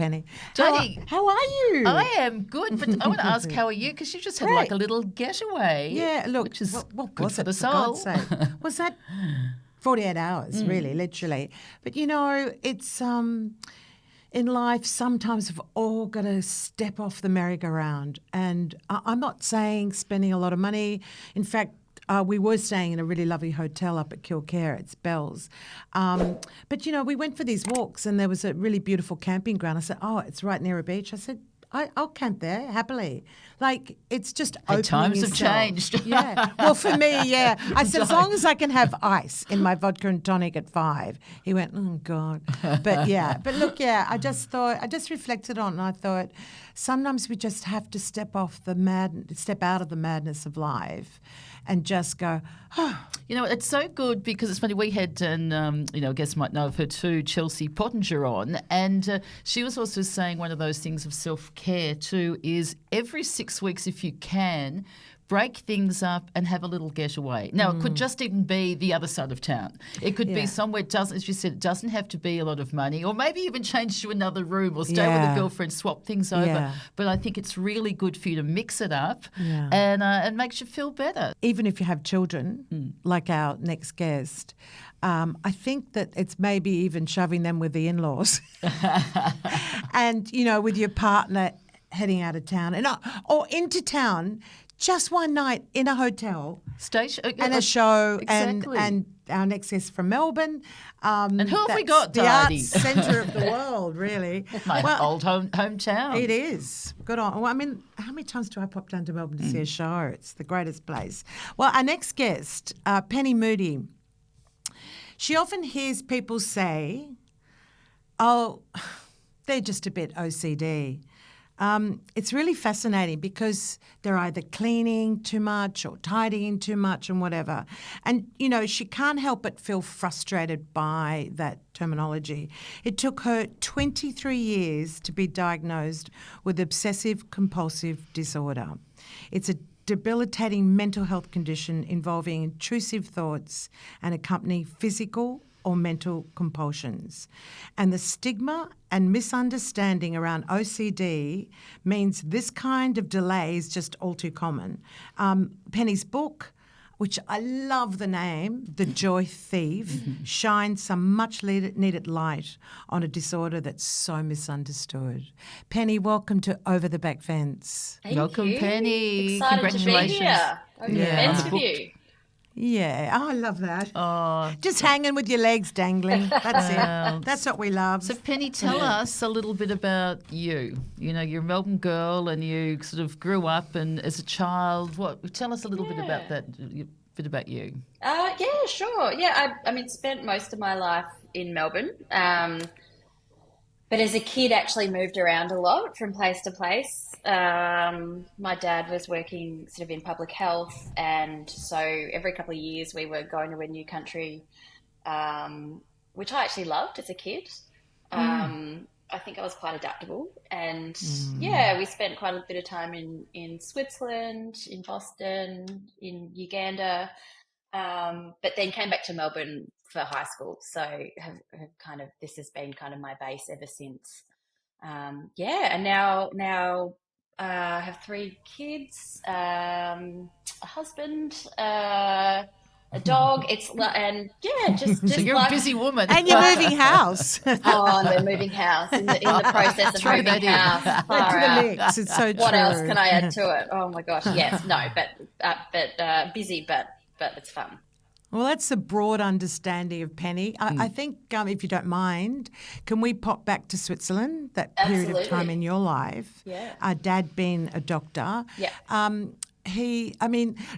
Penny. Jodie, How are you? I am good, but I want to ask, how are you? Because you just had like a little getaway. Yeah, look, which is what good was for it, the for soul. God's sake? Was that 48 hours, really, literally? But, you know, it's in life, sometimes we've all got to step off the merry-go-round. And I'm not saying spending a lot of money. In fact, we were staying in a really lovely hotel up at Kilcare. It's Bell's. But, you know, we went for these walks and there was a really beautiful camping ground. I said, oh, it's right near a beach. I said, I'll camp there happily. Like, it's just opening times have yourself. changed. Yeah. Well, for me, yeah. I said, as long as I can have ice in my vodka and tonic at 5. He went, oh, God. But, yeah. But, look, yeah, I just reflected on it and I thought sometimes we just have to step out of the madness of life and just go, oh. You know, it's so good because it's funny. We had, and you know, I guess you might know of her too, Chelsea Pottinger on, and she was also saying one of those things of self-care too is every 6 weeks, if you can, break things up and have a little getaway. Now, it could just even be the other side of town. It could be somewhere, as you said, it doesn't have to be a lot of money, or maybe even change to another room or stay with a girlfriend, swap things over. Yeah. But I think it's really good for you to mix it up and makes you feel better. Even if you have children, like our next guest, I think that it's maybe even shoving them with the in-laws and, you know, with your partner heading out of town or into town, just one night in a hotel and a show and our next guest from Melbourne. And who have we got, the Dadi? arts centre of the world, really. My old hometown. It is. Good on. Well, I mean, how many times do I pop down to Melbourne to see a show? It's the greatest place. Well, our next guest, Penny Moodie, she often hears people say, oh, they're just a bit OCD. It's really fascinating because they're either cleaning too much or tidying too much and whatever. And, you know, she can't help but feel frustrated by that terminology. It took her 23 years to be diagnosed with obsessive-compulsive disorder. It's a debilitating mental health condition involving intrusive thoughts and accompanying physical or mental compulsions. And the stigma and misunderstanding around OCD means this kind of delay is just all too common. Penny's book, which I love the name, The Joy Thief, shines some much needed light on a disorder that's so misunderstood. Penny, welcome to Over the Back Fence. Welcome, Penny. Excited Congratulations. to be here. Over the fence with you. Yeah, I love that. Oh, just hanging with your legs dangling. That's it. That's what we love. So, Penny, tell us a little bit about you. You know, you're a Melbourne girl and you sort of grew up and as a child. Tell us a little bit about that, a bit about you. Yeah, sure. Yeah, I mean, spent most of my life in Melbourne. But as a kid, actually moved around a lot from place to place. My dad was working sort of in public health, and so every couple of years we were going to a new country, which I actually loved as a kid. I think I was quite adaptable, and we spent quite a bit of time in Switzerland, in Boston, in Uganda, but then came back to Melbourne for high school. So have kind of, this has been kind of my base ever since. And now have 3 kids, a husband, a dog. Just so you're a busy woman, and you're moving house. We're moving house in the process of moving house. To the mix. It's so true. What else can I add to it? Oh my gosh, yes, no, but busy, but it's fun. Well, that's a broad understanding of Penny. I think, if you don't mind, can we pop back to Switzerland, that period of time in your life? Yeah. Our dad being a doctor. Yeah.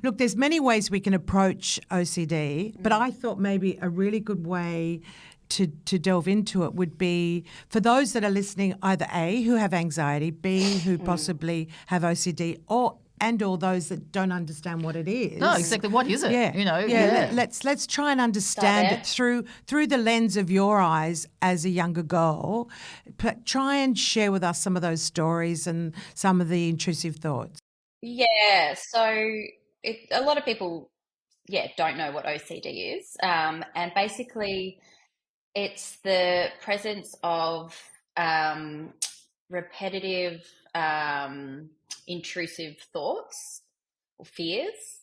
Look, there's many ways we can approach OCD, but I thought maybe a really good way to delve into it would be for those that are listening, either A, who have anxiety, B, who possibly have OCD, or those that don't understand what it is. No, exactly. What is it? Yeah. Let's try and understand it through the lens of your eyes as a younger girl. Try and share with us some of those stories and some of the intrusive thoughts. Yeah. So a lot of people, don't know what OCD is, and basically, it's the presence of repetitive, intrusive thoughts or fears.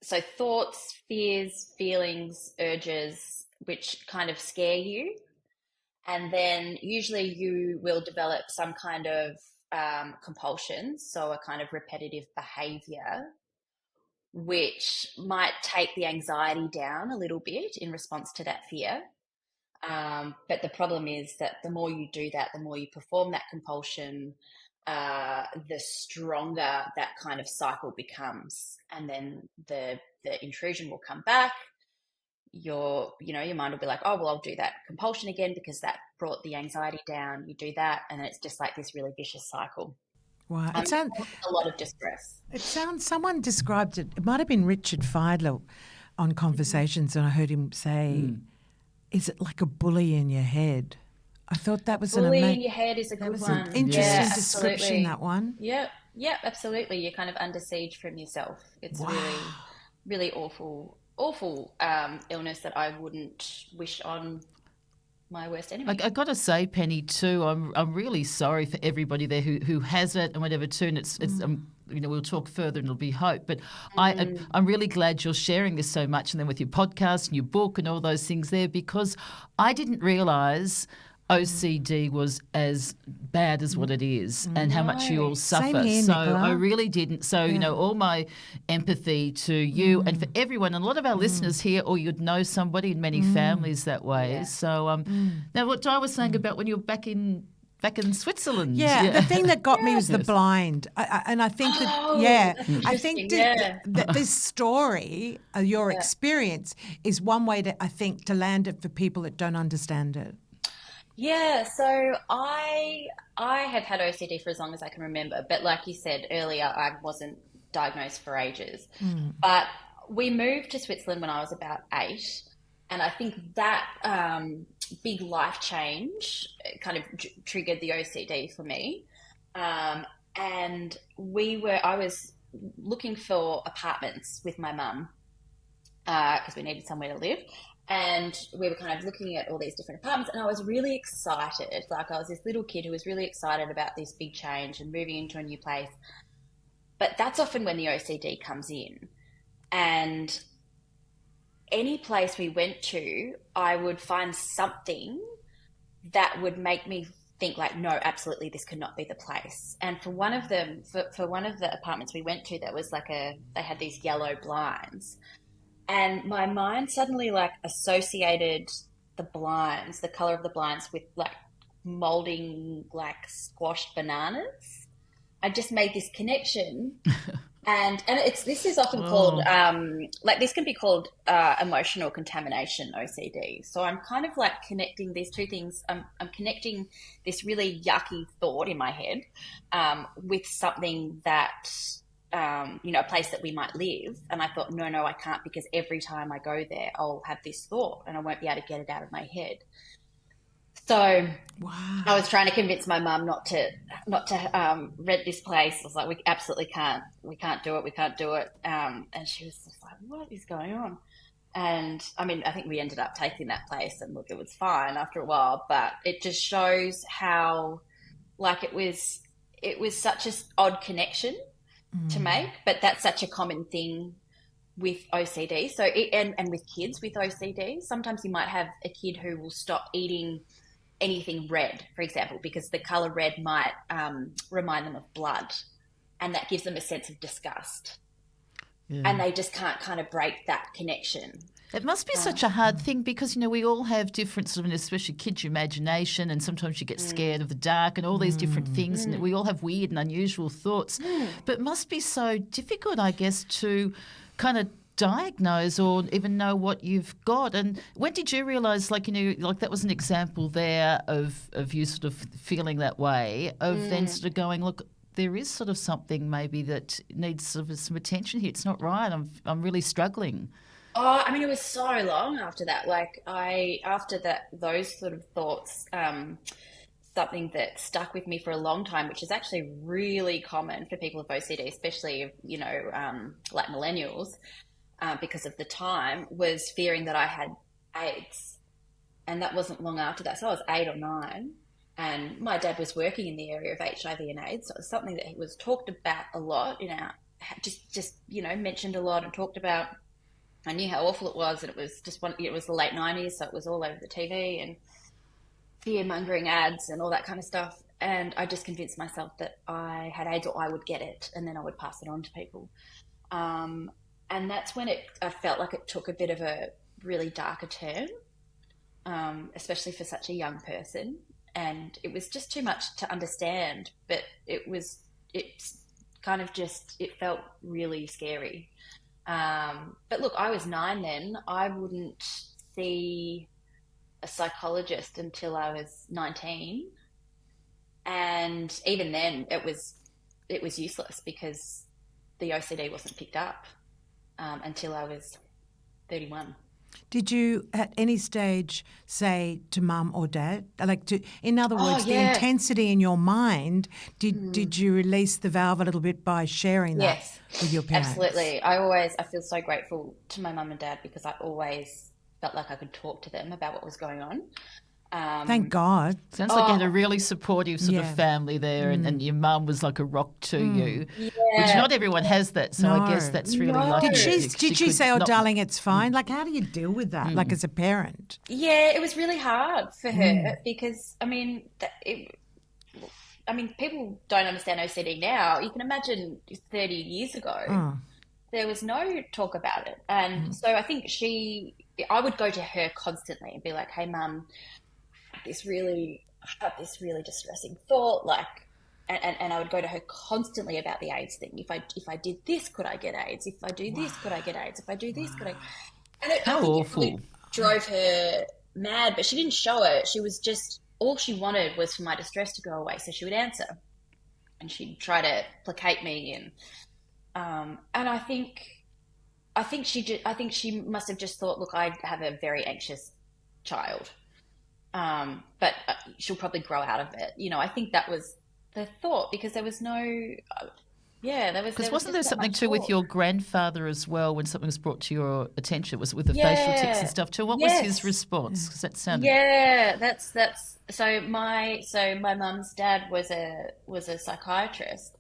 So thoughts, fears, feelings, urges, which kind of scare you. And then usually you will develop some kind of compulsion, so a kind of repetitive behavior, which might take the anxiety down a little bit in response to that fear. But the problem is that the more you do that, the more you perform that compulsion, the stronger that kind of cycle becomes. And then the intrusion will come back. Your mind will be like, oh, well, I'll do that compulsion again because that brought the anxiety down. You do that, and then it's just like this really vicious cycle. Wow. It sounds a lot of distress. It sounds, someone described it, it might have been Richard Feidler on Conversations, and I heard him say, is it like a bully in your head? I thought that was bully in your head is a good one. An interesting description, that one. Yeah, absolutely. You're kind of under siege from yourself. It's really, really awful illness that I wouldn't wish on my worst enemy. I got to say, Penny, too, I'm really sorry for everybody there who has it and whatever too. And it's we'll talk further and it'll be hope. But I'm really glad you're sharing this so much, and then with your podcast and your book and all those things there, because I didn't realise OCD was as bad as what it is, and how much you all suffer. Same here, so Nicola. I really didn't. So, all my empathy to you and for everyone, and a lot of our listeners here, or you'd know somebody in many families that way. Yeah. So now what I was saying about when you were back in Switzerland. Yeah, the thing that got me was the blind. And I think I think that this story, your experience, is one way to, I think, to land it for people that don't understand it. Yeah, so I have had OCD for as long as I can remember, but like you said earlier, I wasn't diagnosed for ages. But we moved to Switzerland when I was about 8, and I think that big life change kind of triggered the OCD for me. And I was looking for apartments with my mum because we needed somewhere to live. And we were kind of looking at all these different apartments, and I was really excited. Like, I was this little kid who was really excited about this big change and moving into a new place. But that's often when the OCD comes in. And any place we went to, I would find something that would make me think like, no, absolutely, this could not be the place. And for one of them, for one of the apartments we went to, there was like they had these yellow blinds. And my mind suddenly like associated the blinds, the color of the blinds, with like molding like squashed bananas. I just made this connection. And this is often called, this can be called emotional contamination, OCD. So I'm kind of like connecting these two things. I'm connecting this really yucky thought in my head with something that, a place that we might live. And I thought, no, I can't, because every time I go there, I'll have this thought and I won't be able to get it out of my head. So I was trying to convince my mum not to rent this place. I was like, we absolutely can't. We can't do it. And she was just like, what is going on? And I mean, I think we ended up taking that place, and look, it was fine after a while, but it just shows how like it was such an odd connection to make, but that's such a common thing with OCD. So and with kids with OCD, sometimes you might have a kid who will stop eating anything red, for example, because the color red might remind them of blood, and that gives them a sense of disgust. And they just can't kind of break that connection. It must be such a hard thing, because, we all have different sort of, especially kids' imagination, and sometimes you get scared of the dark and all these different things, and we all have weird and unusual thoughts. But it must be so difficult, I guess, to kind of diagnose or even know what you've got. And when did you realise, like that was an example there of you sort of feeling that way, of then sort of going, look, there is sort of something maybe that needs sort of some attention here. It's not right. I'm really struggling. Oh, I mean, it was so long after that. Like those sort of thoughts, something that stuck with me for a long time, which is actually really common for people with OCD, especially, like millennials, because of the time, was fearing that I had AIDS. And that wasn't long after that. So I was 8 or 9. And my dad was working in the area of HIV and AIDS, so it was something that he was talked about a lot in our, just mentioned a lot and talked about. I knew how awful it was, and it was just it was the late 90s, so it was all over the TV and fear mongering ads and all that kind of stuff. And I just convinced myself that I had AIDS, or I would get it, and then I would pass it on to people. And that's when I felt like it took a bit of a really darker turn, especially for such a young person. And it was just too much to understand, but it felt really scary. But look, I was 9 then. I wouldn't see a psychologist until I was 19. And even then it was useless because the OCD wasn't picked up until I was 31. Did you at any stage say to mum or dad, in other words, the intensity in your mind, did you release the valve a little bit by sharing that with your parents? Absolutely. I feel so grateful to my mum and dad because I always felt like I could talk to them about what was going on. Thank God. Sounds like you had a really supportive sort of family there, and your mum was like a rock to you, which not everyone has that. So I guess that's really lucky. Did she say, "Oh, darling, it's fine"? Like, how do you deal with that? Like, as a parent? Yeah, it was really hard for her because people don't understand OCD now. You can imagine 30 years ago, there was no talk about it, and so I think I would go to her constantly and be like, "Hey, mum, I have this really distressing thought," and I would go to her constantly about the AIDS thing. If I did this, could I get AIDS? If I do this, could I get AIDS? If I do this, could I? And I think awful! It really drove her mad, but she didn't show it. She was just, all she wanted was for my distress to go away. So she would answer, and she'd try to placate me, and I think she must have just thought, look, I have a very anxious child. But she'll probably grow out of it. I think that was the thought because there was no, Because wasn't there something too with your grandfather as well when something was brought to your attention? Was it with the facial tics and stuff too? What was his response? Because that sounded. Yeah, that's so my mum's dad was a psychiatrist,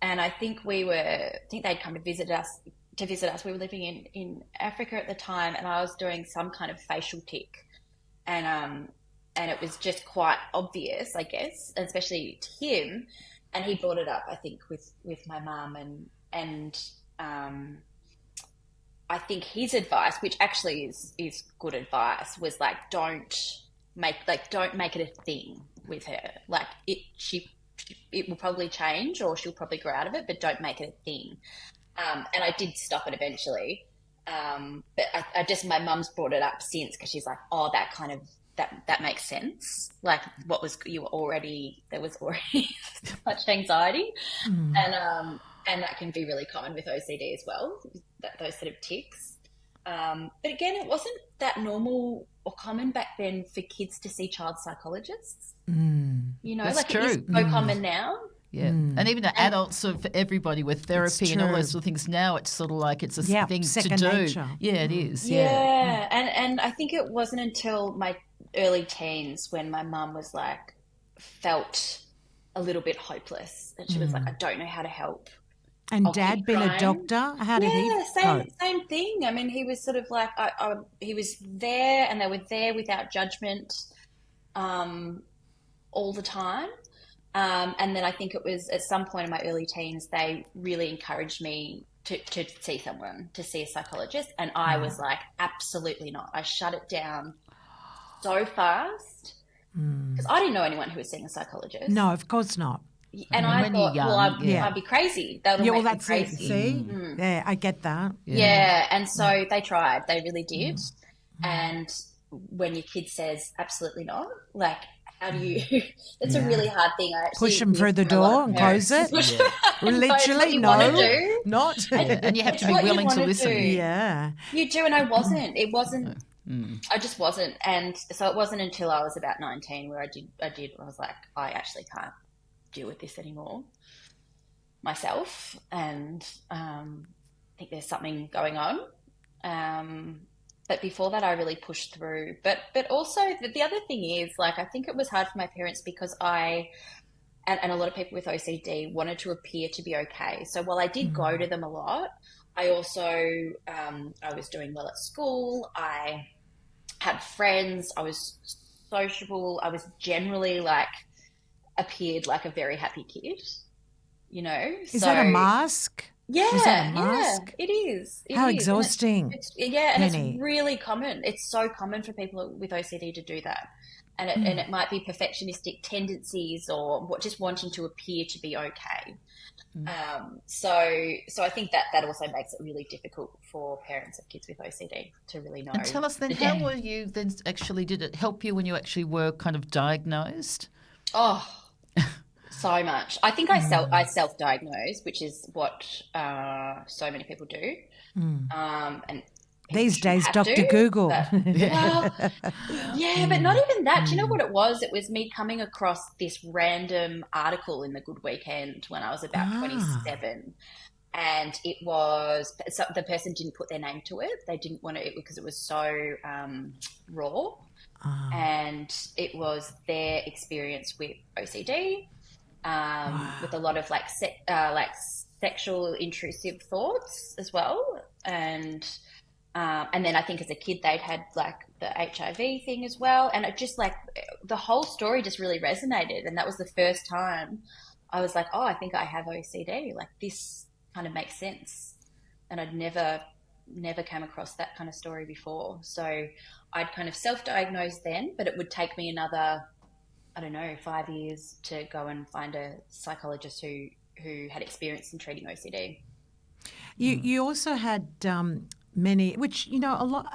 and I think they'd come to visit us. We were living in Africa at the time, and I was doing some kind of facial tic. And it was just quite obvious, I guess, especially to him. And he brought it up, I think, with my mum, and I think his advice, which actually is good advice, was like, don't make it a thing with her. Like it will probably change, or she'll probably grow out of it, but don't make it a thing. And I did stop it eventually. But I just, my mum's brought it up since because she's like, oh, that makes sense. Like there was already so much anxiety. And that can be really common with OCD as well, those sort of tics. But again, it wasn't that normal or common back then for kids to see child psychologists. That's true. It is so common now. Yeah, and even the adults of everybody with therapy and all those sort of things now, it's sort of like it's a thing to do. Nature. Yeah, it is. Yeah. And I think it wasn't until my early teens when my mum was like, felt a little bit hopeless, and she was like, I don't know how to help. And Dad being a doctor, how did he cope? Same thing. I mean, he was sort of like, he was there, and they were there without judgment, all the time. And then I think it was at some point in my early teens, they really encouraged me to see someone, to see a psychologist. And I was like, absolutely not. I shut it down so fast because I didn't know anyone who was seeing a psychologist. No, of course not. And I thought, I'd be crazy. That would make me crazy. See? Yeah, I get that. Yeah. And so they tried. They really did. And when your kid says absolutely not, like, how do you? It's a really hard thing. I actually push them through the door and close it. Literally, no, not. And you have to be willing to listen. Yeah, you do. And I wasn't. It wasn't. I just wasn't. And so it wasn't until I was about 19 where I was like, I actually can't deal with this anymore myself, and I think there's something going on. but before that, I really pushed through. But also the other thing is, like, I think it was hard for my parents because and a lot of people with OCD wanted to appear to be okay. So while I did go to them a lot, I also I was doing well at school. I had friends. I was sociable. I was generally like appeared like a very happy kid, you know. Is So that a mask? Is that a yeah, yeah, mask? it is. It How is, and exhausting, it's yeah, and it's Penny. really common. It's so common for people with OCD to do that, and it might be perfectionistic tendencies or just wanting to appear to be okay. So I think that also makes it really difficult for parents of kids with OCD to really know And tell us then, the how depth. were you then actually, did it help you when you actually were kind of diagnosed? Oh, so much. I think I self-diagnosed, which is what so many people do, and people These shouldn't days, have Dr. to. Google. But well, yeah, but not even that. Do you know what it was? It was me coming across this random article in the Good Weekend when I was about Ah, 27. And it was so the person didn't put their name to it. They didn't want it because it was so raw, and it was their experience with OCD, with a lot of like sexual intrusive thoughts as well, and then I think as a kid they'd had like the HIV thing as well, and it just like the whole story just really resonated, and that was the first time I was like, oh, I think I have OCD. Like this kind of makes sense, and I'd never came across that kind of story before. So I'd kind of self-diagnosed then, but it would take me another, I don't know, 5 years to go and find a psychologist who had experience in treating OCD. you also had many, which a lot.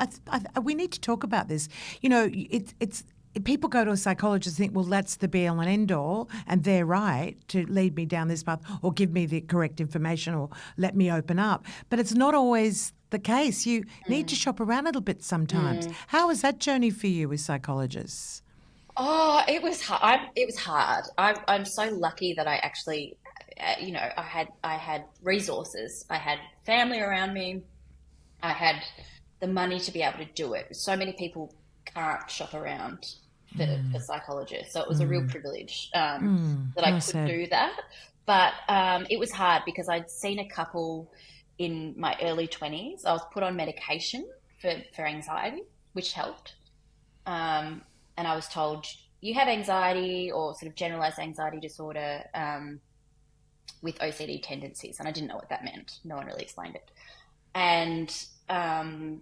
We need to talk about this. It's people go to a psychologist and think, well, that's the be all and end all, and they're right to lead me down this path or give me the correct information or let me open up. But it's not always the case. You need to shop around a little bit sometimes. Mm. How was that journey for you with psychologists? Oh, it was hard. It was hard. I'm so lucky that I actually, I had resources. I had family around me. I had the money to be able to do it. So many people can't shop around for psychologists, so it was a real privilege that I Well could said. do that. But it was hard because I'd seen a couple in my early 20s. I was put on medication for anxiety, which helped. Um, and I was told you have anxiety or sort of generalized anxiety disorder with OCD tendencies, and I didn't know what that meant. No one really explained it. And um,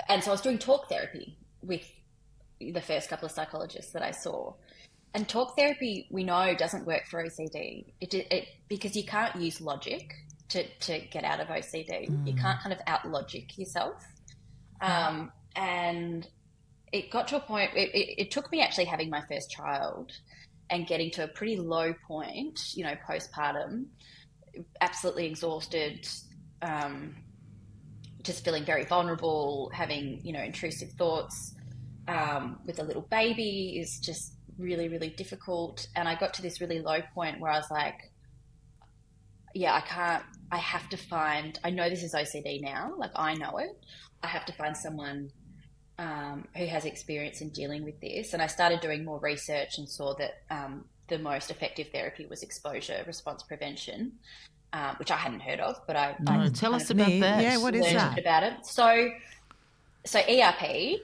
and so I was doing talk therapy with the first couple of psychologists that I saw. And talk therapy, we know, doesn't work for OCD. Because you can't use logic to get out of OCD. You can't kind of out logic yourself. And it got to a point, it took me actually having my first child and getting to a pretty low point, postpartum, absolutely exhausted, um, just feeling very vulnerable, having, intrusive thoughts with a little baby is just really, really difficult. And I got to this really low point where I was like, yeah, I have to find, I know this is OCD now, like I know it. I have to find someone who has experience in dealing with this. And I started doing more research and saw that the most effective therapy was exposure response prevention, which I hadn't heard of, but I No, tell kind us of about Me, yeah, that. what is learned a that? bit about it. So ERP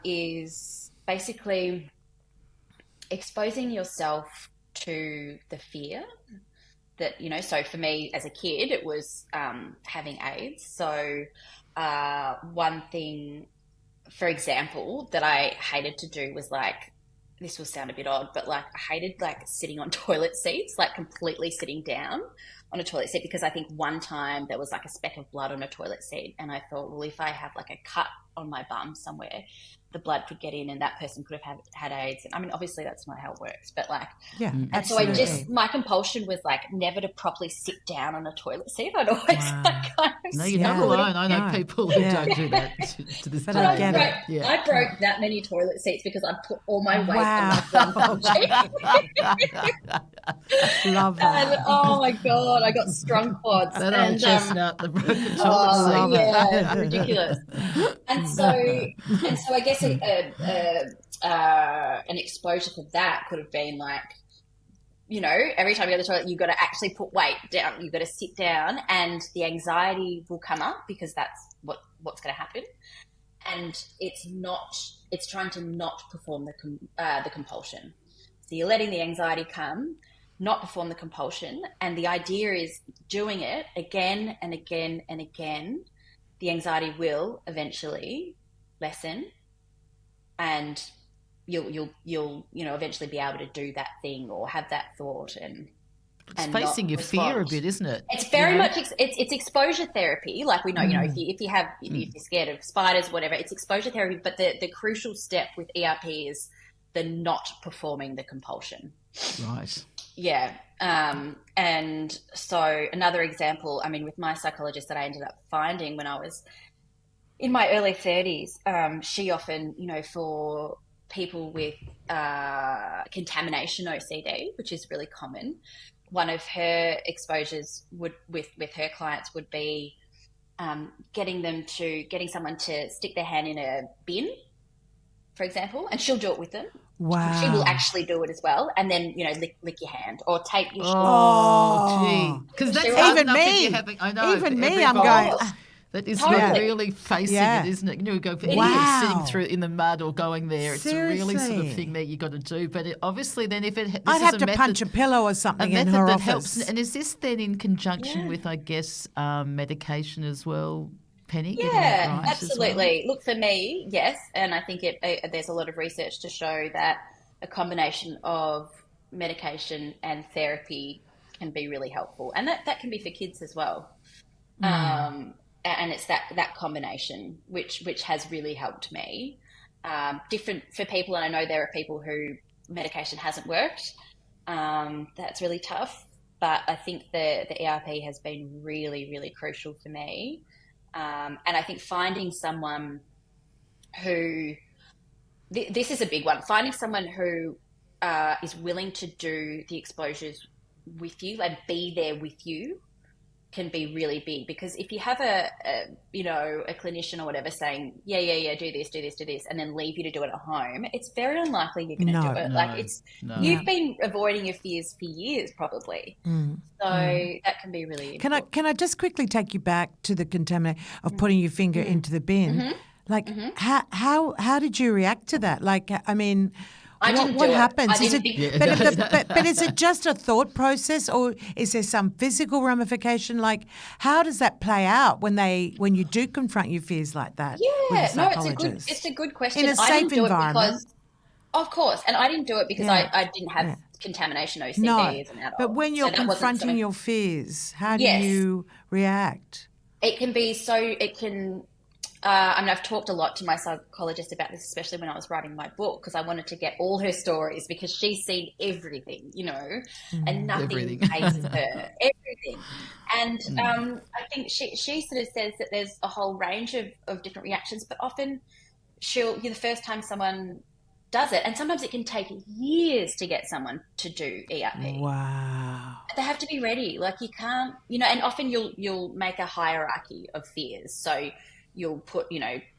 is basically exposing yourself to the fear that, so for me as a kid, it was having AIDS. So one thing, for example, that I hated to do was like, this will sound a bit odd, but like I hated like sitting on toilet seats, like completely sitting down on a toilet seat, because I think one time there was like a speck of blood on a toilet seat, and I thought, well, if I have like a cut on my bum somewhere, the blood could get in and that person could have had AIDS. I mean, obviously that's not how it works, but like, Yeah, and so I absolutely. my compulsion was like never to properly sit down on a toilet seat. I'd always like kind of No, sit you're not a little alone. I know No. people who Yeah. don't do that to this But day. I get it. Yeah. I broke that many toilet seats because I put all my weight Wow. on like one bum cheek. Love that. And oh my God, I got strong quads. That and old chestnut, the broken toilet oh seat. yeah, ridiculous. And so I guess an exposure for that could have been like, you know, every time you go to the toilet, you've got to actually put weight down. You've got to sit down, and the anxiety will come up because that's what's going to happen. And it's trying to not perform the compulsion. So you're letting the anxiety come, not perform the compulsion, and the idea is doing it again and again and again. The anxiety will eventually lessen, and you'll eventually be able to do that thing or have that thought and facing your fear a bit, isn't it? It's very much it's exposure therapy. Like we know, you know, if you're scared of spiders, whatever, it's exposure therapy. But the crucial step with ERP is the not performing the compulsion. Right. Yeah. And so another example, I mean, with my psychologist that I ended up finding when I was in my early 30s, she often, you know, for people with contamination OCD, which is really common, one of her exposures with her clients would be getting someone to stick their hand in a bin, for example, and she'll do it with them. Wow. She will actually do it as well, and then, you know, lick your hand or take your shoe. Oh, gee. Because that's hard even enough if me. you're having, I know, Even for me, I'm everybody. going, That is Totally. really facing Yeah. it, isn't it? You know, go for Wow. sitting through in the mud or going there. It's a really sort of Seriously. thing that you got to do. But obviously, then if it, this I'd is have a to method, punch a pillow or something a in method her that office. helps. And is this then in conjunction Yeah. with, I guess, medication as well, Penny? Getting that Yeah, right as well? absolutely. Look, for me, yes, and I think there's a lot of research to show that a combination of medication and therapy can be really helpful, and that can be for kids as well. And it's that combination which has really helped me. Different for people, and I know there are people who medication hasn't worked. That's really tough, but I think the ERP has been really, really crucial for me. And I think finding someone who this is a big one. Finding someone who is willing to do the exposures with you and be there with you can be really big, because if you have a clinician or whatever saying, yeah, do this, and then leave you to do it at home, it's very unlikely you're going to do it. Like you've been avoiding your fears for years, probably. So that can be really important. Can I just quickly take you back to the contamination of putting your finger into the bin? Like, how did you react to that? Like, I mean, I didn't what do it. happens? I Is didn't it, think- but is it just a thought process, or is there some physical ramification? Like, how does that play out when you do confront your fears like that? with a Yeah, no, psychologist? it's a good question. In a I safe didn't do environment. it because, of course, and I didn't do it because Yeah. I didn't have contamination OCD No, as an adult. but when you're So that wasn't confronting something- your fears, how do Yes. you react? It can be so. It can. I mean, I've talked a lot to my psychologist about this, especially when I was writing my book, because I wanted to get all her stories, because she's seen everything, you know, and nothing Everything. phases her. Everything. And I think she sort of says that there's a whole range of different reactions, but often you're the first time someone does it, and sometimes it can take years to get someone to do ERP. Wow. They have to be ready. Like, you can't, you know, and often you'll make a hierarchy of fears. So you'll put,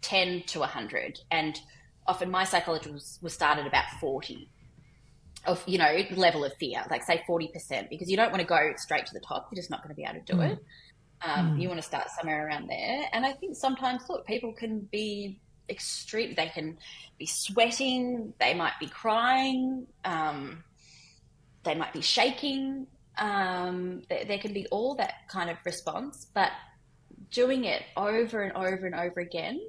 10 to 100. And often my psychology was started about 40 of, level of fear, like say 40%, because you don't want to go straight to the top. You're just not going to be able to do it. You want to start somewhere around there. And I think sometimes, look, people can be extreme. They can be sweating. They might be crying. They might be shaking. There can be all that kind of response, but doing it over and over and over again,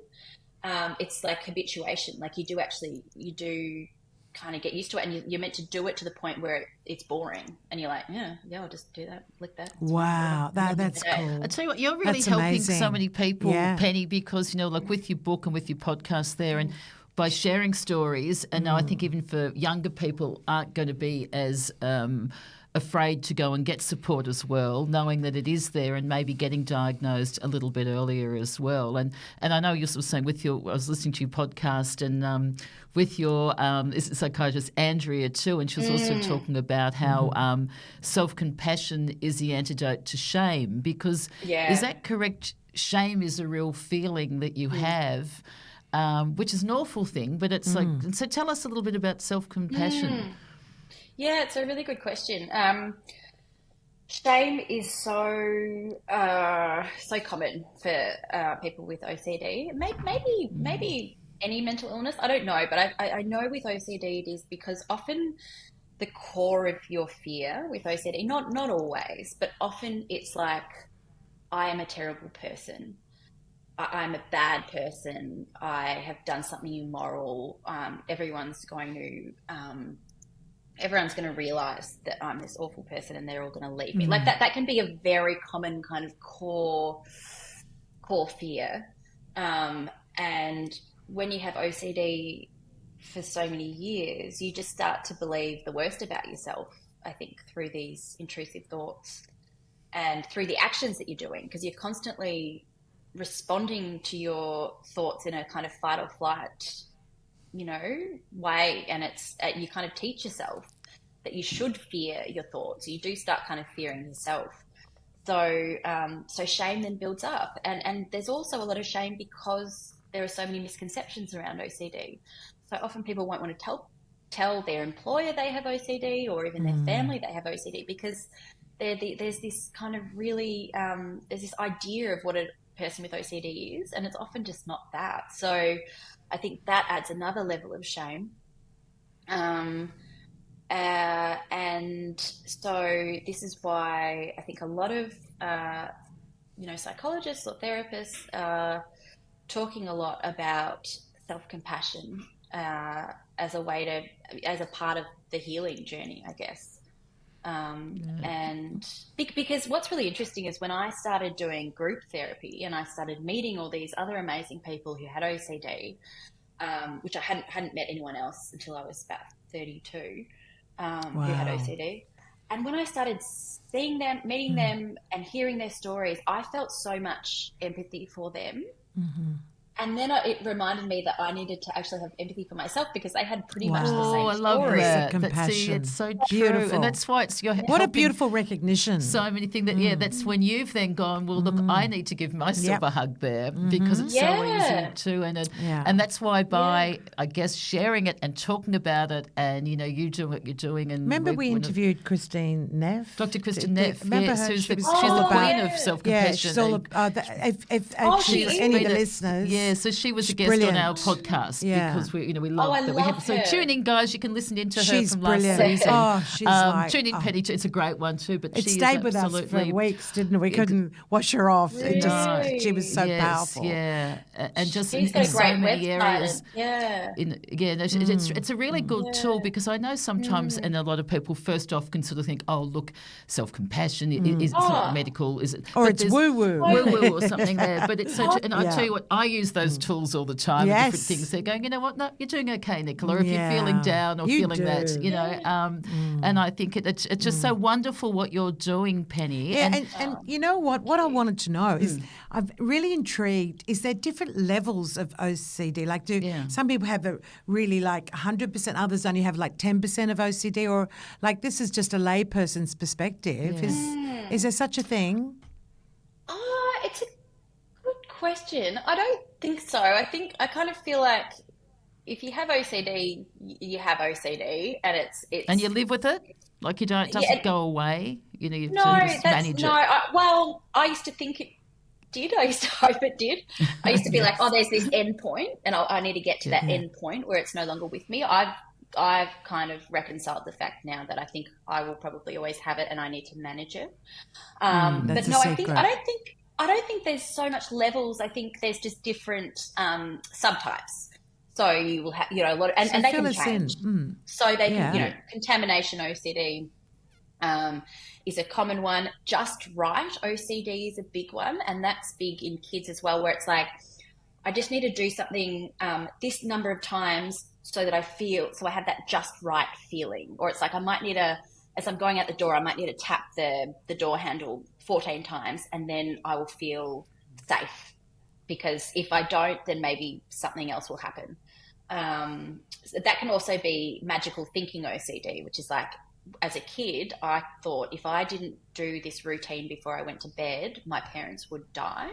it's like habituation. Like you do kind of get used to it, and you're meant to do it to the point where it's boring, and you're like, yeah, I'll just do that, lick that. It's Wow, fine. that's cool. I tell you what, you're really That's helping amazing. so many people, Yeah. Penny, because, like with your book and with your podcast there, and by sharing stories. And now I think even for younger people aren't going to be as afraid to go and get support as well, knowing that it is there and maybe getting diagnosed a little bit earlier as well. And I know you're sort of saying I was listening to your podcast and with your psychiatrist Andrea too, and she was also talking about how self-compassion is the antidote to shame, because is that correct? Shame is a real feeling that you have, which is an awful thing, but it's like, so tell us a little bit about self-compassion. Yeah, it's a really good question. Shame is so common for people with OCD. Maybe any mental illness. I don't know, but I know with OCD it is because often the core of your fear with OCD, not always, but often it's like, I am a terrible person. I'm a bad person. I have done something immoral. Everyone's going to realize that I'm this awful person and they're all going to leave me. Like that can be a very common kind of core fear. And when you have OCD for so many years, you just start to believe the worst about yourself, I think, through these intrusive thoughts and through the actions that you're doing, because you're constantly responding to your thoughts in a kind of fight or flight, way. And it's, you kind of teach yourself that you should fear your thoughts. You do start kind of fearing yourself. So shame then builds up. And there's also a lot of shame because there are so many misconceptions around OCD. So often people won't want to tell their employer they have OCD, or even their family they have OCD, because there's this kind of really, there's this idea of what a person with OCD is, and it's often just not that. So I think that adds another level of shame. And so this is why I think a lot of, psychologists or therapists are talking a lot about self-compassion as a part of the healing journey, I guess. And because what's really interesting is when I started doing group therapy and I started meeting all these other amazing people who had OCD, which I hadn't met anyone else until I was about 32, who had OCD. And when I started seeing them, meeting them and hearing their stories, I felt so much empathy for them. And then it reminded me that I needed to actually have empathy for myself, because they had pretty much the same story. I love that. Compassion. It's so beautiful. true. And that's why it's what a beautiful recognition. So many things that's when you've then gone, well, look, I need to give myself a hug there, because it's so easy to. And that's why by, I guess, sharing it and talking about it and, you do what you're doing. And remember we interviewed Christine Neff? Dr. Christine Neff. Remember her? She's the all queen of self-compassion. Yeah, she's all about, if any of the listeners. Yeah, so she was a guest on our podcast because we love that we have. So tune in, guys. You can listen into her from last season. Oh, she's tune in, Penny. It's a great one too. But it she stayed with us for weeks, didn't it? We couldn't wash her off. Really? She was so powerful. Yeah, and just she's in got a great so many areas. It's a really good tool, because I know sometimes, and a lot of people first off can sort of think, oh, look, self-compassion is not medical, is it? Or it's woo-woo. Woo-woo or something there. But it's such, and I tell you what, I use those tools all the time. Yes. Different things. They're going, you know what? No, you're doing okay, Nicola. If you're feeling down or feeling that, and I think it's just so wonderful what you're doing, Penny. Yeah, and you know what? What I wanted to know is, I'm really intrigued. Is there different levels of OCD? Like, do some people have a really like 100%, others only have like 10% of OCD, or like this is just a layperson's perspective? Is there such a thing? It's a good question. I don't think so. I kind of feel like if you have OCD, you have OCD, and it's and you live with it. Like you don't, it doesn't go away. You just manage it. I used to think it did. I used to hope it did. I used to be like, oh, there's this end point, and I need to get to that end point where it's no longer with me. I've kind of reconciled the fact now that I think I will probably always have it, and I need to manage it. But no, I don't think there's so much levels. I think there's just different subtypes. So you will have, a lot of, and they can change. So they can, contamination OCD is a common one. Just right OCD is a big one, and that's big in kids as well, where it's like, I just need to do something this number of times so that I have that just right feeling. Or it's like I might need as I'm going out the door, I might need to tap the door handle 14 times and then I will feel safe. Because if I don't, then maybe something else will happen. So that can also be magical thinking OCD, which is like, as a kid, I thought if I didn't do this routine before I went to bed, my parents would die.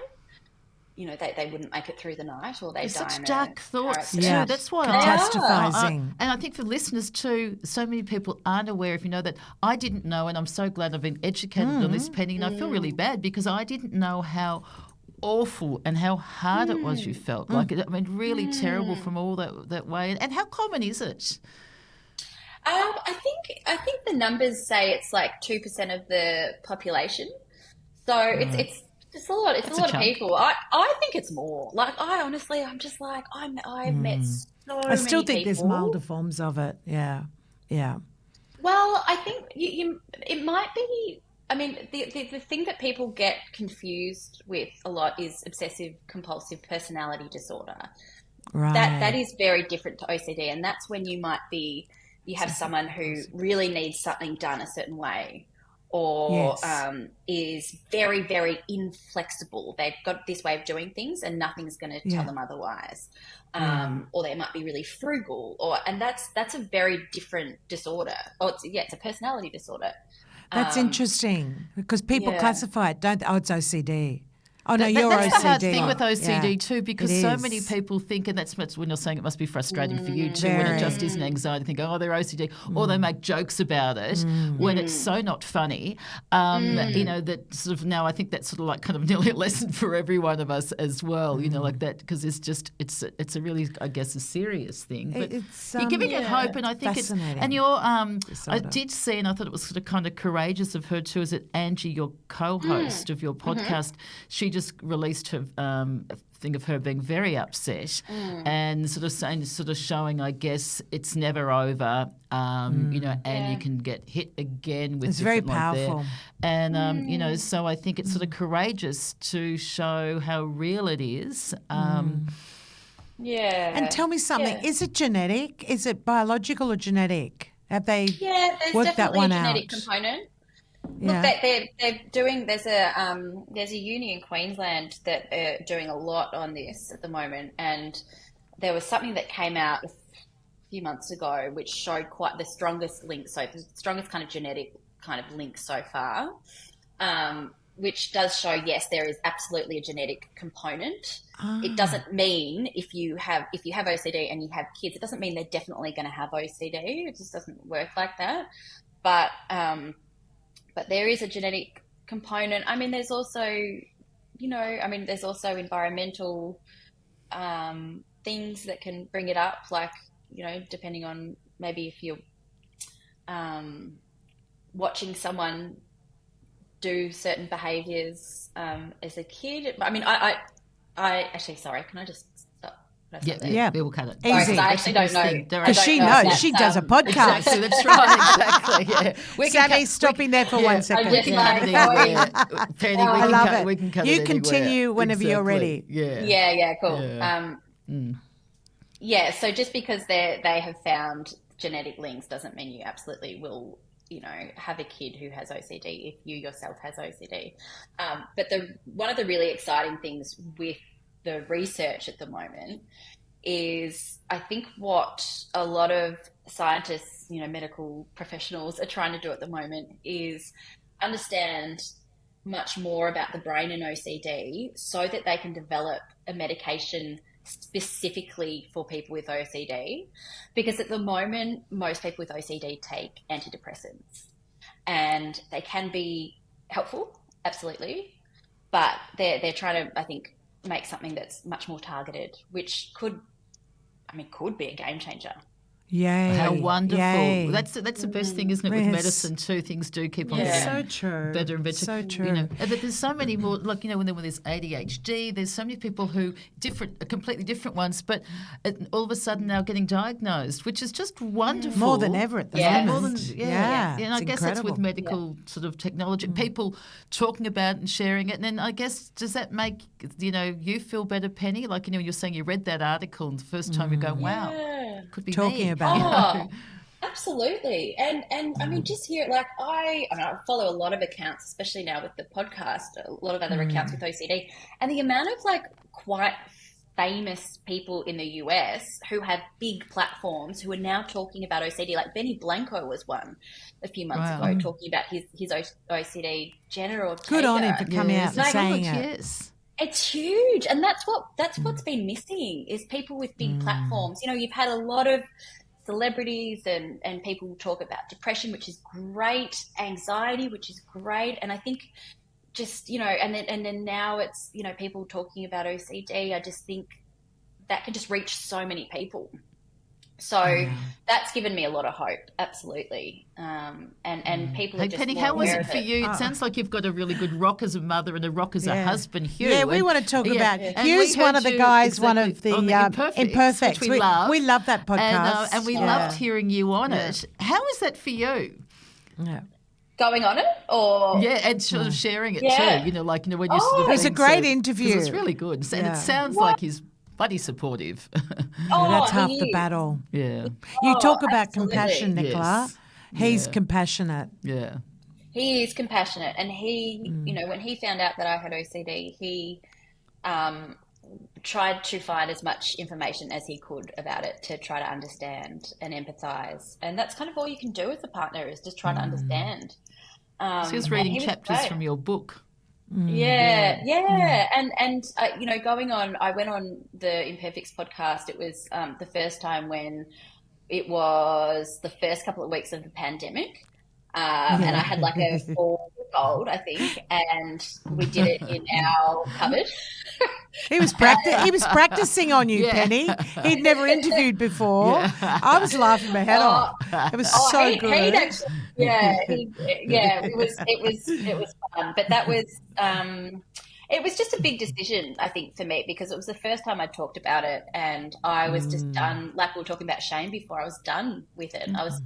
You know, they wouldn't make it through the night, or they'd die Such in dark a thoughts car too. Yeah. accident. That's why Catastrophizing. and I think for listeners too, so many people aren't aware. If you know that, I didn't know, and I'm so glad I've been educated on this, Penny, and I feel really bad because I didn't know how awful and how hard it was. You felt like it. I mean, really terrible from all that way. And how common is it? I think the numbers say it's like 2% of the population. So it's a lot. It's That's a a lot of chunk. people. I think it's more. Like I'm just like I've met so I still many think there's people. milder forms of it. Yeah. Yeah. Well, I think it might be. I mean, the thing that people get confused with a lot is obsessive compulsive personality disorder. Right. That is very different to OCD, and that's when you have someone who really needs something done a certain way, or Yes. is very, very inflexible. They've got this way of doing things, and nothing's going to tell Yeah. them otherwise. Yeah. Or they might be really frugal, and that's a very different disorder. Or it's a personality disorder. That's Um, interesting because people yeah. classify it, don't they? Oh, it's OCD. Oh, no, you're That's the hard OCD. thing with OCD Yeah, too, because it so many is. people think, and that's when you're saying it must be frustrating for you too, when it Very. just is an anxiety, think, oh, they're OCD, or they make jokes about it when it's so not funny. You know, that sort of now I think that's sort of like kind of nearly a lesson for every one of us as well, you know, like that, because it's a really, I guess, a serious thing. But It's you're giving it hope, and I think fascinating and you're, I disorder. did see, and I thought it was sort of kind of courageous of her too, is that Angie, your co-host of your podcast, she just released her thing of her being very upset and sort of saying, sort of showing, I guess, it's never over, you know, and you can get hit again with It's very different like powerful. that. And, you know, so I think it's sort of courageous to show how real it is. Yeah. And tell me something, Yeah. is it genetic? Is it biological or genetic? Have they Yeah, there's worked that definitely a one genetic out? component. Look, Yeah. they're doing. There's a uni in Queensland that are doing a lot on this at the moment, and there was something that came out a few months ago which showed quite the strongest link. So the strongest kind of genetic kind of link so far, which does show yes, there is absolutely a genetic component. It doesn't mean if you have OCD and you have kids, it doesn't mean they're definitely going to have OCD. It just doesn't work like that. But there is a genetic component. I mean, there's also, there's also environmental things that can bring it up, like, you know, depending on maybe if you're watching someone do certain behaviors as a kid. I mean, I actually, sorry, can I just stop? Can I stop there? Yeah. We'll cut it. Easy. Sorry, 'cause I actually don't know. Don't worry. Because she knows. She does a podcast. Exactly, that's right. Exactly, yeah. We can Sammy's stopping there for 1 second. I'm We just can like cut it anywhere. Penny, we I can love cut, it. we can cut You it anywhere. continue whenever you're ready. Yeah. Yeah, cool. Yeah. Yeah, so just because they have found genetic links doesn't mean you absolutely will, you know, have a kid who has OCD if you yourself has OCD. But one of the really exciting things with the research at the moment is I think what a lot of scientists, you know, medical professionals are trying to do at the moment is understand much more about the brain and OCD so that they can develop a medication specifically for people with OCD. Because at the moment, most people with OCD take antidepressants and they can be helpful, absolutely. But they're trying to, I think, make something that's much more targeted, which could be a game changer. Yay. How wonderful. Yay. That's the best thing, isn't it, with Yes. medicine too? Things do keep on Yeah. getting So true. better and better. So true. You know, and there's so many more, like, you know, when there's ADHD, there's so many people who, completely different ones, but all of a sudden now getting diagnosed, which is just wonderful. More than ever at the Yeah. moment. More than, yeah. And I it's guess that's with incredible. medical sort of technology, people talking about it and sharing it. And then I guess, does that make, you know, you feel better, Penny? Like, you know, you're saying you read that article and the first time you go, wow, Yeah. could be Talking me. about Oh, absolutely. And I mean, just here, like I mean, I follow a lot of accounts, especially now with the podcast, a lot of other accounts with OCD, and the amount of like quite famous people in the US who have big platforms who are now talking about OCD. Like Benny Blanco was one a few months Wow. ago talking about his OCD. General Good on him for coming out and Like, saying it. Yes. it's huge, and that's what's been missing is people with big platforms. You know, you've had a lot of celebrities and people talk about depression, which is great, anxiety, which is great, and I think just, you know, and then now it's, you know, people talking about OCD. I just think that can just reach so many people. So that's given me a lot of hope, absolutely. And people are Hey, just Penny, more how was aware it of for you? It sounds like you've got a really good rock as a mother and a rock as a husband, Hugh. Yeah, we And- want to talk yeah, about and Hugh's we one heard of the you guys, one exactly of the on the Imperfects, which we love. We love that podcast. And we Yeah. loved hearing you on it. How is that for you? Yeah. going on it, or Yeah, and sort of sharing it Yeah. too. You know, like, you know, when you sort of It was a being great so- 'cause interview. It's really good. And Yeah. it sounds like he's bloody supportive. That's he half the is. battle. yeah. You Oh, talk about absolutely. compassion, Nicola. Yes. He's Yeah. compassionate. Yeah. He is compassionate, and he, you know, when he found out that I had OCD, he tried to find as much information as he could about it to try to understand and empathize. And that's kind of all you can do as a partner, is just try to understand. So he was And reading he was chapters great. from your book. Yeah. And you know, I went on the Imperfects podcast. It was the first time when it was the first couple of weeks of the pandemic. And I had like a 4-year-old, I think, and we did it in our cupboard. He was practicing on you, Yeah. Penny. He'd never interviewed before. Yeah. I was laughing my head off. It was so He'd good. actually, it was fun, but that was it was just a big decision, I think, for me, because it was the first time I talked about it, and I was just done. Like we were talking about shame before, I was done with it. I was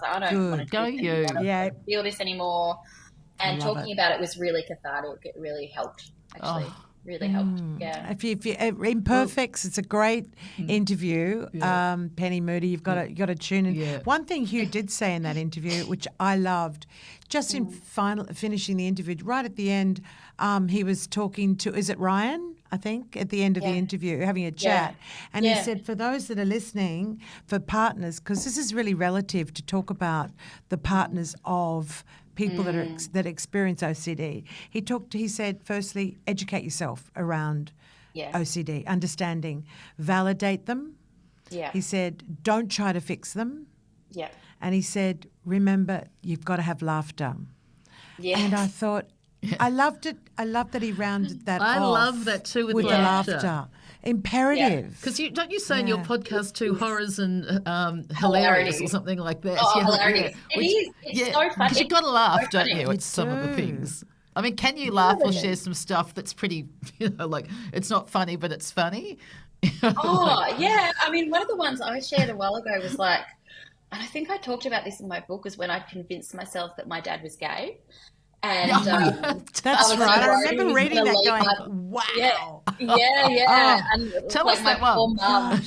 like, I don't want to Go do this you. anymore. I Yeah. don't feel this anymore. And love talking about it was really cathartic. It really helped, actually. Really helped. Yeah. If you Imperfects, it's a great interview. Penny Moodie, you've got to tune in. Yeah. One thing Hugh did say in that interview, which I loved, just in finishing the interview, right at the end, he was talking to, is it Ryan? I think at the end of the interview, having a chat, and he said, for those that are listening, for partners, because this is really relative to talk about the partners of people that experience OCD. He said, firstly, educate yourself around OCD, understanding, validate them. Yeah. He said, don't try to fix them. Yeah. And he said, remember, you've got to have laughter. Yeah. And I thought, I loved it. I loved that he rounded that I off love that too with the laughter. laughter. Imperative. Because don't you say in your podcast too, horrors and hilarious or something like that? Oh, Yeah, hilarious. yeah. It is. It's so funny. Because you've got to laugh, So don't funny. you, at some of the things. I mean, can you laugh or share some stuff that's pretty, you know, like it's not funny, but it's funny? Oh, yeah. I mean, one of the ones I shared a while ago was like, and I think I talked about this in my book, was when I convinced myself that my dad was gay. And That's was right. I worried he remember was reading gonna that leave going, wow. Yeah. And Tell like us my that one. poor mum.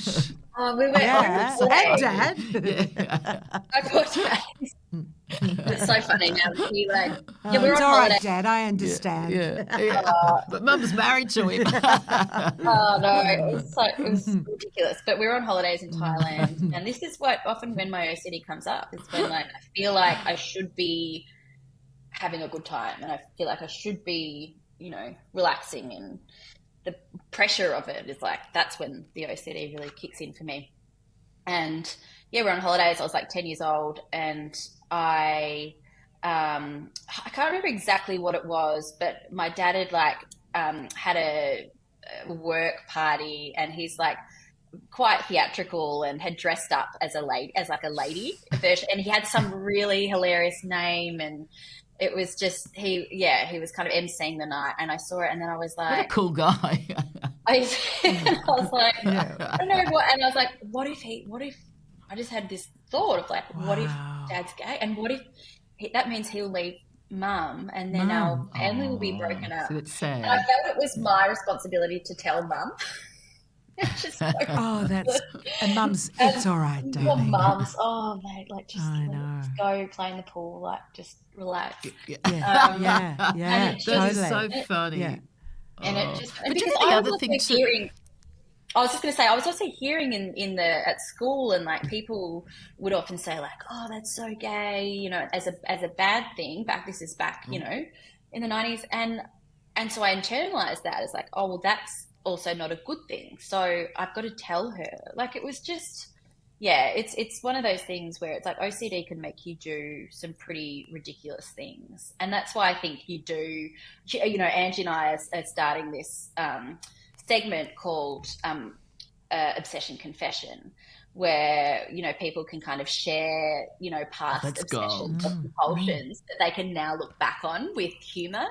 Oh, we went Yeah. over And today. Dad. I talked about this. It's so funny now. He like, yeah, we were It's on all holiday. right, Dad. I understand. But Mum's married to him. Oh no, it was ridiculous. But we were on holidays in Thailand, and this is what often when my OCD comes up, is when like I feel like I should be having a good time, and I feel like I should be, you know, relaxing, and the pressure of it is like, that's when the OCD really kicks in for me. And yeah, we're on holidays. I was like 10 years old, and I can't remember exactly what it was, but my dad had like had a work party, and he's like quite theatrical and had dressed up as a lady version, and he had some really hilarious name, and it was just he was kind of emceeing the night, and I saw it, and then I was What a like, cool guy. I was like, I don't know what, and I was like, what if I just had this thought of like, what if Dad's gay, and what if that means he'll leave Mum, and then our family will be broken up. So it's sad. And I felt it was my responsibility to tell Mum. It's just so and Mum's, it's all right, your darling. Mum's, oh mate, like just go play in the pool, like just relax. That totally. is so funny. Yeah. And it just, and But you because know the I other was thing also hearing, I was just going to say, I was also hearing at school, and like people would often say like, oh, that's so gay, you know, as a bad thing. This is back, you know, in the 90s, and so I internalized that as like, oh, well, that's also not a good thing. So I've got to tell her. Like, it was just, it's one of those things where it's like OCD can make you do some pretty ridiculous things, and that's why I think you do. You know, Angie and I are starting this segment called Obsession Confession, where, you know, people can kind of share, you know, past obsessions or compulsions that they can now look back on with humour.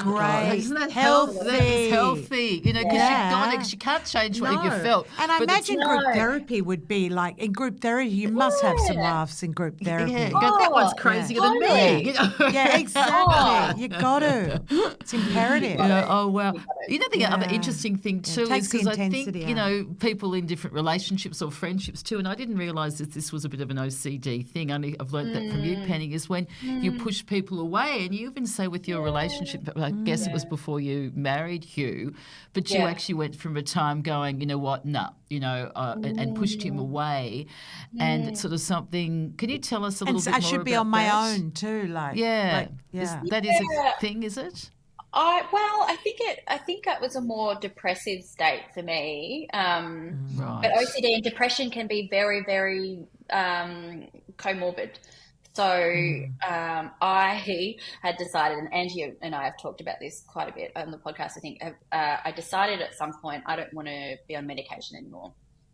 Great. Isn't that healthy? That is healthy, you know, because you can't change what you felt. And I imagine group therapy would be like, in group therapy, you must have some laughs in group therapy. Yeah, that one's crazier than me. You know? Yeah, exactly. You got to. It's imperative. Yeah, oh, wow. You know, the other interesting thing too is because I think, you know, people in different relationships or friendships too, and I didn't realise that this was a bit of an OCD thing. I've learned that from you, Penny, is when you push people away, and you even say with your relationship, I guess it was before you married Hugh, but you actually went from a time going, you know what, no, you know, and pushed him away, and it's sort of something. Can you tell us a little bit more about that? I should be on my own too, like. That is a thing, is it? I think that was a more depressive state for me. Right. But OCD and depression can be very, very comorbid. So I had decided, and Angie and I have talked about this quite a bit on the podcast, I think, I decided at some point I don't want to be on medication anymore.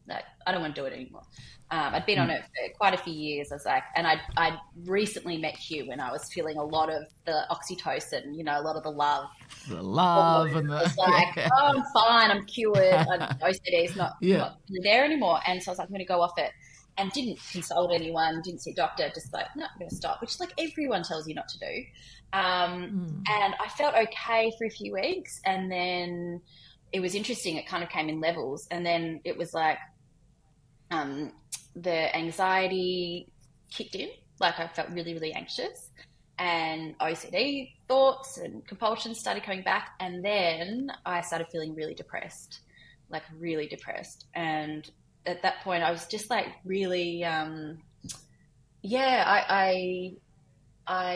Like, I don't want to do it anymore. I'd been on it for quite a few years. I was like, and I recently met Hugh when I was feeling a lot of the oxytocin, you know, a lot of the love. The love and the... It's like, oh, I'm fine, I'm cured. OCD is not really there anymore. And so I was like, I'm going to go off it. And didn't consult anyone, didn't see a doctor, just like, no, I'm going to stop, which like everyone tells you not to do. And I felt okay for a few weeks. And then it was interesting. It kind of came in levels. And then it was like the anxiety kicked in. Like, I felt really, really anxious. And OCD thoughts and compulsions started coming back. And then I started feeling really depressed, like really depressed. And at that point, I was just like really, I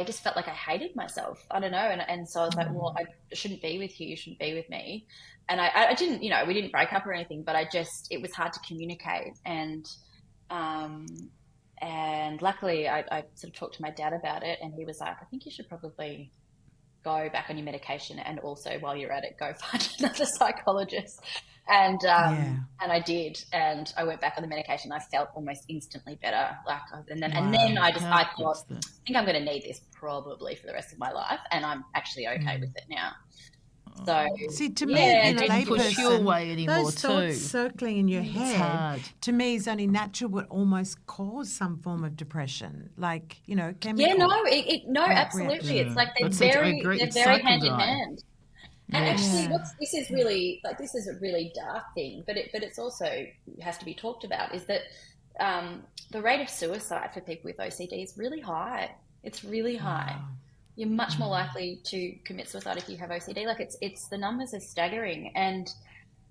just felt like I hated myself. I don't know. And so I was like, well, I shouldn't be with you. You shouldn't be with me. And I didn't, you know, we didn't break up or anything, but it was hard to communicate. And luckily I sort of talked to my dad about it, and he was like, I think you should probably go back on your medication, and also while you're at it, go find another psychologist. And I did, and I went back on the medication. I felt almost instantly better. And then I thought, I think I'm going to need this probably for the rest of my life, and I'm actually okay with it now. So see, to me, in a didn't push you away anymore those thoughts too. circling in your head, to me, is only natural, would almost cause some form of depression, like, you know, chemical. Yeah, absolutely. It's like they're very hand in hand. And actually, this is a really dark thing, but it's also has to be talked about, is that the rate of suicide for people with OCD is really high. It's really high. Wow. You're much more likely to commit suicide if you have OCD. Like, it's the numbers are staggering, and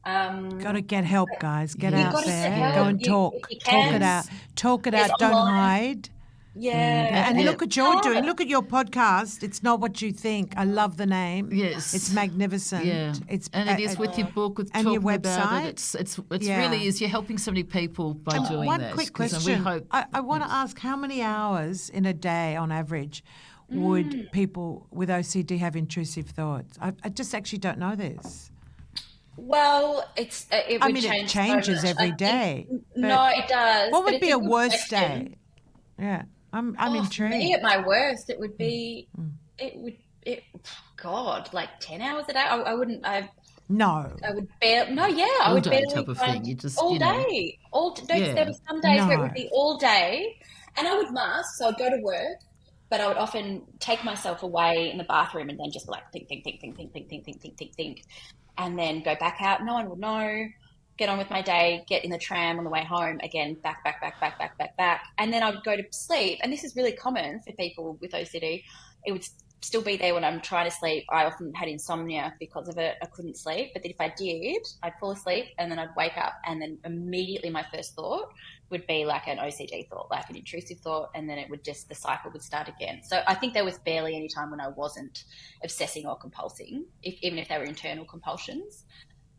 got to get help, guys. Get out there, go and talk it out. Talk it out. Don't hide. Yeah. And look what you're doing. Look at your podcast. It's Not What You Think. I love the name. Yes. It's magnificent. Yeah. It is with your book, with and talking your website. about it. It's really is. You're helping so many people by doing that. One quick question. I want to ask, how many hours in a day on average would people with OCD have intrusive thoughts? I just actually don't know this. Well, it would it change so changes much. every day. No, it does. What But would be it's a good worse question. day? Yeah, I'm For intrigued. me, at my worst, it would be, God, like 10 hours a day. I wouldn't, No, I would barely, no, yeah, I All would day barely type of find thing. You just, all you know, day. No, 'cause there yeah. were some days where it no. would be all day, and I would mask, so I'd go to work, but I would often take myself away in the bathroom and then just like think, and then go back out. No one would know. Get on with my day. Get in the tram on the way home again. Back, and then I would go to sleep. And this is really common for people with OCD. It would still be there when I'm trying to sleep. I often had insomnia because of it. I couldn't sleep. But then if I did, I'd fall asleep and then I'd wake up, and then immediately my first thought would be like an OCD thought, like an intrusive thought, and then the cycle would start again. So I think there was barely any time when I wasn't obsessing or compulsing, even if they were internal compulsions.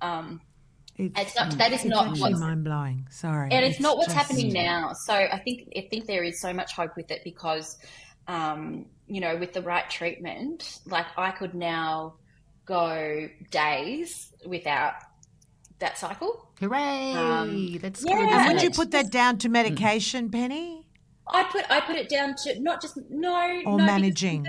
That is not actually what's mind-blowing. Sorry. and it's not what's just- happening now. So I think there is so much hope with it because, with the right treatment, like I could now go days without that cycle. Hooray! That's yeah. good. And Isn't would you it? put that down to medication, Penny? I put it down to not just Or because managing?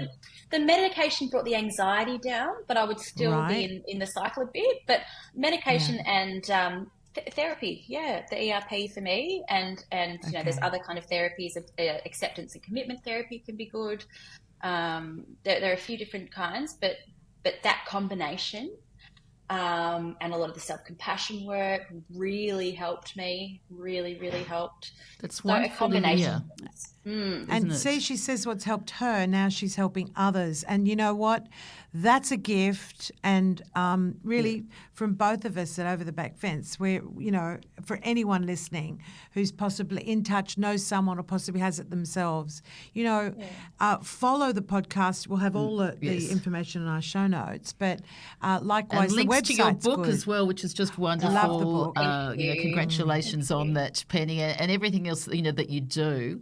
the medication brought the anxiety down, but I would still Right. be in the cycle a bit. But medication and therapy, the ERP for me, and there's other kind of therapies. Acceptance and commitment therapy can be good. There are a few different kinds, but that combination. And a lot of the self-compassion work really helped me. Really, really helped. That's So a wonderful to combination. hear. And it? see, she says what's helped her, now she's helping others. And you know what? That's a gift. And really, from both of us at Over the Back Fence, we're, for anyone listening who's possibly in touch, knows someone or possibly has it themselves, follow the podcast. We'll have all the information in our show notes. But likewise, And links the to your website's book good. as well, which is just wonderful. love the book. Thank you. Congratulations on that, Penny, and everything else that you do.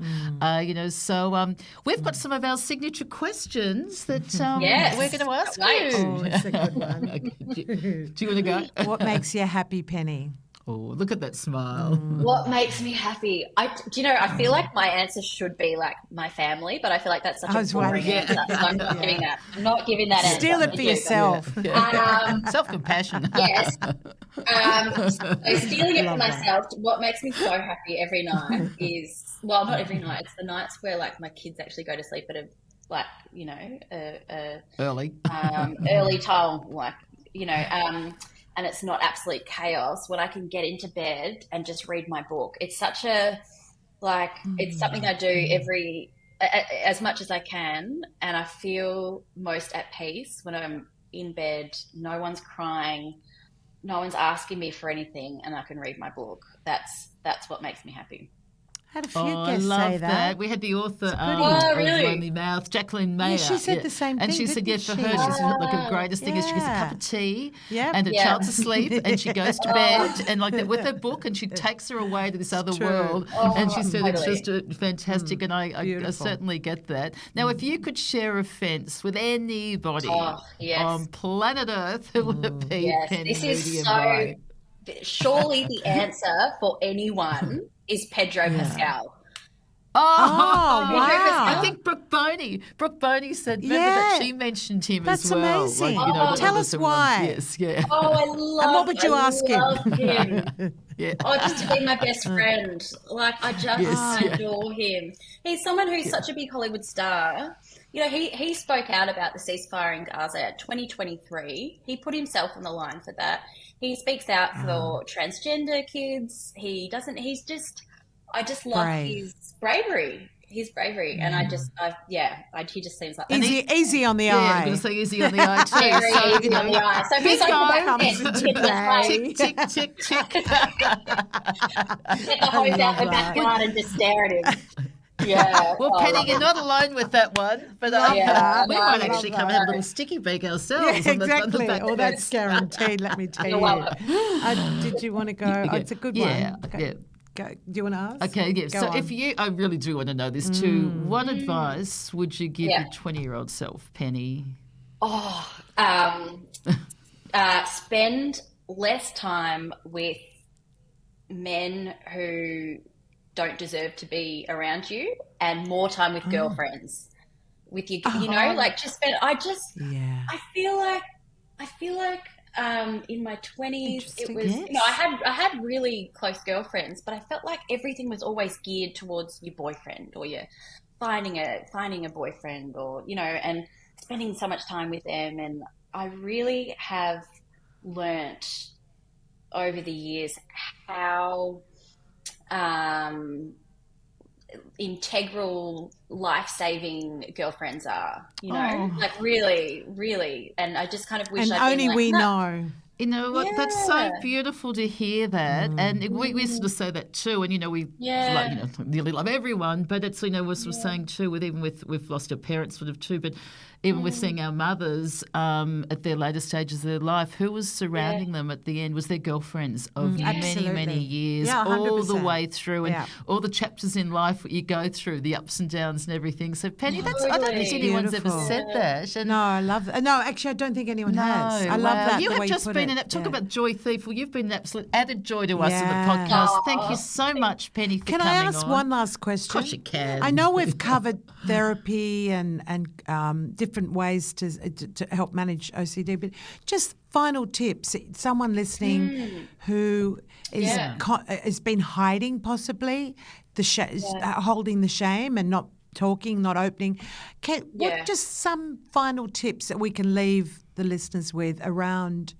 So we've got some of our signature questions that Yes. we're going to ask Right. you. Oh, it's a good one. Do you want to go? What makes you happy, Penny? Oh, look at that smile. What makes me happy? I feel like my answer should be like my family, but I feel like that's such I a was boring wondering. answer. So I'm not giving that. I'm not giving that answer. Steal it for yourself. Self-compassion. Yes. So stealing it for Love that. myself, what makes me so happy every night is, well, not every night, it's the nights where like my kids actually go to sleep at Early. early time, and it's not absolute chaos when I can get into bed and just read my book. It's such a, it's something I do as much as I can, and I feel most at peace when I'm in bed. No one's crying, no one's asking me for anything, and I can read my book. That's what makes me happy. Had a few I guests love say that. We had the author Oh, of really? Lonely Mouth, Jacqueline Mayer. she said the same And thing, she said, didn't for she? her, she said, like, the greatest thing is she gets a Yeah. cup of tea Yep. and her Yeah. child's asleep and she goes to bed and like that with her book and she takes her away to this other true. world. Oh, And she said totally. it's just fantastic and I Beautiful. certainly get that. Now, if you could share a fence with anybody Oh, yes. on planet Earth, who would it be? Yes, Penny, this Moodie is and so. Bri? Surely the answer for anyone is Pedro Pascal. Oh, wow. I think Brooke Boney said, remember that Yeah. she mentioned him That's as well. amazing. Tell us why. Yes, yeah. Oh, I love. And what would you ask him? love him. Yeah. Oh, just to be my best friend. Like, I just Yes, yeah. adore him. He's someone who's such a big Hollywood star. He spoke out about the ceasefire in Gaza at 2023. He put himself on the line for that. He speaks out for transgender kids. I just love Brave. his bravery. And he just seems like Easy on the Yeah, I'm eye. going to say easy on the eye too. very So, easy on the eye. So if he's Bingo. like Comes into play. tick, tick, tick. get the hose love out the that. backyard and just stare at him. Yeah. Well, Oh, Penny, you're not alone with that one. But Yeah, we no, might I actually love come and have a that. little sticky beak ourselves. Yeah, on the exactly. back Oh, of that's it. guaranteed, let me tell you. You're welcome. Did you want to go? Oh, it's a good Yeah, one. yeah. Go. Do you want to ask? Okay, yeah. Go So on. if you, I really do want to know this too. What advice would you give Yeah. your 20-year-old self, Penny? Oh, spend less time with men who don't deserve to be around you and more time with girlfriends with your, like just spend, Yeah. I feel like in my 20s it Interesting. was, Yes. I had really close girlfriends, but I felt like everything was always geared towards your boyfriend or your finding a boyfriend or, and spending so much time with them. And I really have learnt over the years how integral, life-saving girlfriends are, like really, really. And I just kind of wish And I'd been only like, we no, know. You know what? That's so yeah, beautiful to hear that, and we sort of say that too. And we yeah, nearly love everyone, but it's we're sort of saying too. We've lost our parents sort of too, but even with seeing our mothers at their later stages of their life, who was surrounding them at the end was their girlfriends of many, many years, Yeah, all the 100%. way through, and all the chapters in life that you go through, the ups and downs and everything. So Penny, I don't think anyone's ever Beautiful. said that. And No, I love that. No, actually, I don't think anyone has. I wow. love that. You the have way just you put been it. talk about joy thief. Well, you've been an absolute added joy to us in the Yeah. podcast. Thank you so much, Penny, for Can coming I ask on. one last question? Of course you can. I know we've covered therapy and different ways to help manage OCD, but just final tips. Someone listening who is has been hiding possibly holding the shame and not talking, not opening. What just some final tips that we can leave the listeners with around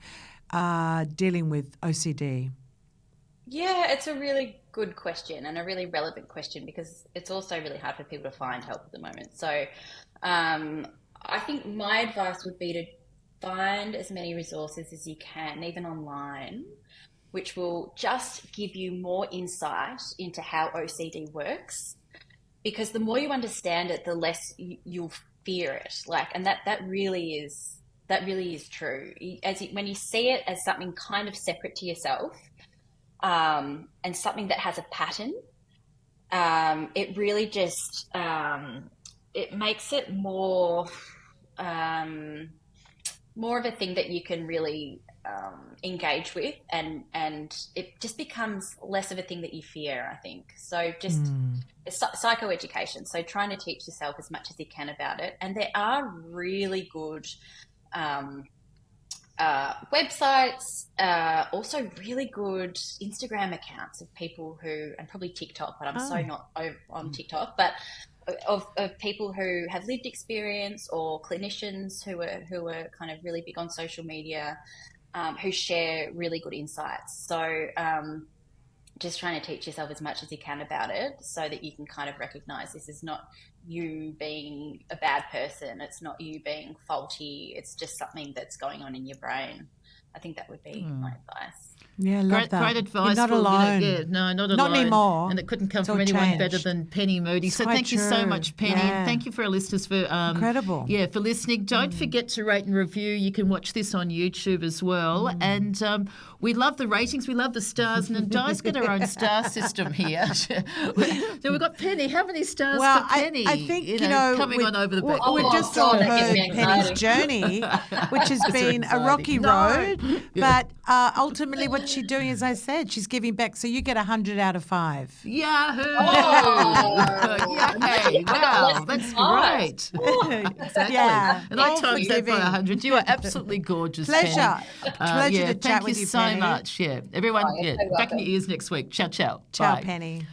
dealing with OCD? Yeah, it's a really good question and a really relevant question because it's also really hard for people to find help at the moment. So I think my advice would be to find as many resources as you can, even online, which will just give you more insight into how OCD works. Because the more you understand it, the less you'll fear it. And that really is true. When you see it as something kind of separate to yourself, and something that has a pattern, it really just it makes it more of a thing that you can really engage with, and it just becomes less of a thing that you fear, I think. So just it's psychoeducation. So trying to teach yourself as much as you can about it, and there are really good websites, also really good Instagram accounts of people who, and probably TikTok, but I'm so not on TikTok, but of people who have lived experience, or clinicians who are kind of really big on social media, who share really good insights. So just trying to teach yourself as much as you can about it so that you can kind of recognize this is not you being a bad person. It's not you being faulty. It's just something that's going on in your brain. I think that would be my advice. Yeah, I love that. Great advice. You're not alone. Not alone. Not anymore. And it couldn't come It's from all anyone changed. better than Penny Moodie. It's So quite thank you so true. much, Penny. Yeah. And thank you for our listeners for Incredible. Yeah, for listening. Don't forget to rate and review. You can watch this on YouTube as well. And we love the ratings. We love the stars. And Di's got her own star system here. So we've got Penny. How many stars Well, for Penny? I think, coming on over the back. we've just God, all that gives heard me Penny's anxiety. journey, which has been a rocky road. But ultimately what she's doing, as I said, she's giving back. So you get 100 out of 5. Yahoo! Oh. Yay! Wow, that's great. Exactly. Yeah. And I All times that by forgiving. 100. You are absolutely gorgeous, Pleasure. Penny. Pleasure to thank chat you with you, so Penny. much. Yeah, everyone. Oh, you're so back in welcome. your ears next week. Ciao, ciao. Ciao, Bye. Penny.